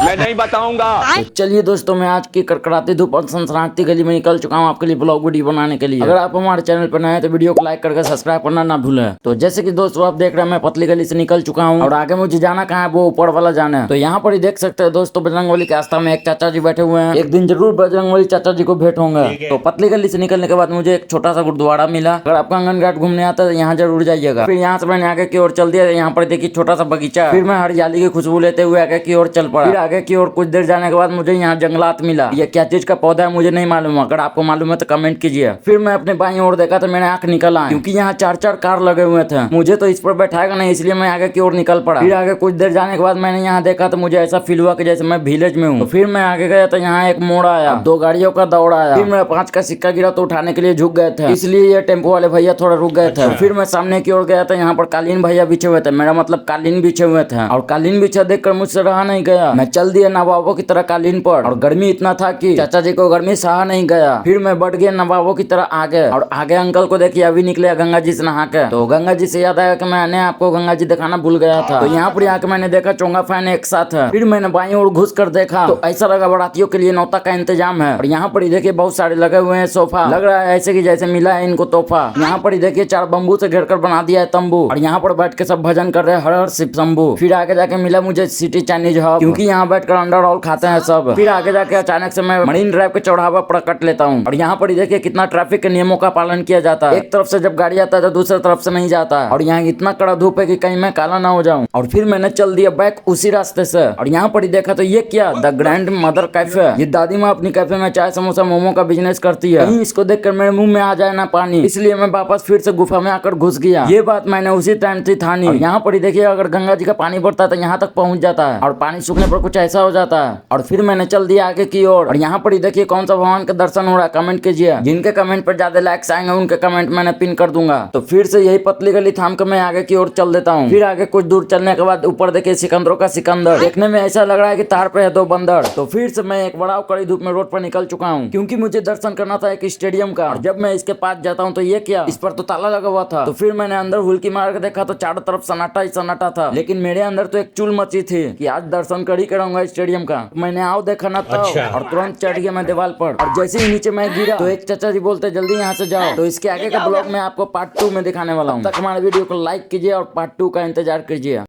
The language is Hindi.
मैं नहीं बताऊंगा। तो चलिए दोस्तों, मैं आज की कड़कड़ाती धूप और सनसनाती गली में निकल चुका हूँ आपके लिए ब्लॉग वीडियो बनाने के लिए। अगर आप हमारे चैनल पर नए हैं तो वीडियो को लाइक करके सब्सक्राइब करना ना भूलें। तो जैसे कि दोस्तों आप देख रहे हैं, मैं पतली गली से निकल चुका हूँ और आगे मुझे जाना कहाँ है वो ऊपर वाला जाना है। तो यहाँ पर ही देख सकते हैं दोस्तों, बजरंगबली के आस्था में एक चाचा जी बैठे हुए हैं। एक दिन जरूर बजरंगबली चाचा जी को भेंट होंगे। तो पतली गली से निकलने के बाद मुझे एक छोटा सा गुरुद्वारा मिला। अगर आपका आंगन घाट घूमने आता है तो यहाँ जरूर जाइएगा। फिर यहाँ से मैंने आगे की ओर चल दिया। यहाँ पर देखिए छोटा सा बगीचा। फिर मैं हरियाली की खुशबू लेते हुए आगे की ओर चल पड़ा। फिर आगे की ओर कुछ देर जाने के बाद मुझे यहाँ जंगलात मिला। ये क्या चीज का पौधा है मुझे नहीं मालूम। अगर आपको मालूम है तो कमेंट कीजिए। फिर मैं अपने बाईं ओर देखा तो मेरे आंख निकल आए, क्योंकि यहाँ 4-4 कार लगे हुए थे। मुझे तो इस पर बैठाएगा नहीं, इसलिए मैं आगे की ओर निकल पड़ा। फिर आगे कुछ देर जाने के बाद मैंने यहाँ देखा तो मुझे ऐसा फील हुआ कि जैसे मैं विलेज में हूँ। तो फिर मैं आगे गया तो यहाँ एक मोड़ आया, 2 गाड़ियों का दौड़ आया। फिर मैं 5 का सिक्का गिरा तो उठाने के लिए झुक गए थे, इसलिए ये टेम्पो वाले भैया थोड़ा रुक गए थे। फिर मैं सामने की ओर गया तो यहाँ पर कालीन भैया बिछे हुए थे, मेरा मतलब कालीन बिछे हुए थे। और कालीन बिछा देखकर मुझसे रहा नहीं गया। मैं चल दिया नवाबों की तरह कालीन पर। और गर्मी इतना था कि चाचा जी को गर्मी सहा नहीं गया। फिर मैं बढ़ गया नवाबों की तरह आगे। और आगे अंकल को देखिए अभी निकले गंगा जी से नहा के। तो गंगा जी से याद आया कि मैंने आपको गंगा जी दिखाना भूल गया था। तो यहाँ पर आके मैंने देखा चोंगा फैन एक साथ है। फिर मैंने बाईं ओर घुस कर देखा तो ऐसा लगा बारातियों के लिए नौता का इंतजाम है। और यहाँ पर ही देखिए बहुत सारे लगे हुए हैं सोफा। लग रहा है ऐसे कि जैसे मिला है इनको तोहफा। यहाँ पर ही देखिए 4 बम्बू से घेर कर बना दिया है तंबू। और यहाँ पर बैठ के सब भजन कर रहे हैं, हर हर शिव शंभू। फिर आगे जाके मिला मुझे सिटी चाइनीज हब, क्योंकि यहाँ बैठ कर अंडर रोल खाते हैं सब। फिर आगे जाके अचानक से मैं मरीन ड्राइव के चौराहा पर कट लेता हूँ। और यहाँ पर ही देखिए कितना ट्रैफिक के नियमों का पालन किया जाता है। एक तरफ से जब गाड़ी आता है तो दूसरी तरफ से नहीं जाता है। और यहाँ इतना कड़ा धूप है कि कहीं मैं काला ना हो जाऊँ। और फिर मैंने चल दिया बैक उसी रास्ते से। और यहाँ पर ही देखा तो ये क्या, द ग्रैंड मदर कैफे। ये दादी माँ अपनी कैफे में चाय समोसा मोमो का बिजनेस करती है। कहीं इसको देखकर मेरे मुंह में आ जाए ना पानी, इसलिए मैं वापस फिर से गुफा में आकर घुस गया। ये बात मैंने उसी टाइम से ठानी। और यहाँ पर ही देखिए अगर गंगा जी का पानी बढ़ता है तो यहाँ तक पहुँच जाता है। और पानी सूखने पर कुछ ऐसा हो जाता है। और फिर मैंने चल दिया आगे की ओर। और यहाँ पर ही देखिए कौन सा भगवान का दर्शन हो रहा है, कमेंट कीजिए। जिनके कमेंट पर ज्यादा लाइक्स आएंगे उनके कमेंट मैंने पिन कर दूंगा। तो फिर से यही पतली गली थाम कर मैं आगे की ओर चल देता हूँ। फिर आगे कुछ दूर चलने के बाद ऊपर देखिए सिकंदरों का सिकंदर। देखने में ऐसा लग रहा है कि तार पे है 2 बंदर। तो फिर से मैं एक बड़ा कड़ी धूप में रोड पर निकल चुका हूँ, क्योंकि मुझे दर्शन करना था एक स्टेडियम का। और जब मैं इसके पास जाता हूँ तो ये क्या, इस पर तो ताला लगा हुआ था। तो फिर मैंने अंदर हुलकी मार के देखा तो चारों तरफ सन्नाटा ही सन्नाटा था। लेकिन मेरे अंदर तो एक चुल मची थी कि आज दर्शन कर ही करूंगा स्टेडियम का। मैंने आओ देखा ना तब। और तुरंत चढ़ गया मैं दीवार पर। और जैसे ही नीचे मैं गिरा तो एक चाचा जी बोलते जल्दी यहाँ से जाओ। तो इसके आगे का ब्लॉग मैं आपको पार्ट 2 में दिखाने वाला हूँ। तक हमारे वीडियो को लाइक कीजिए और पार्ट 2 का इंतजार कीजिए।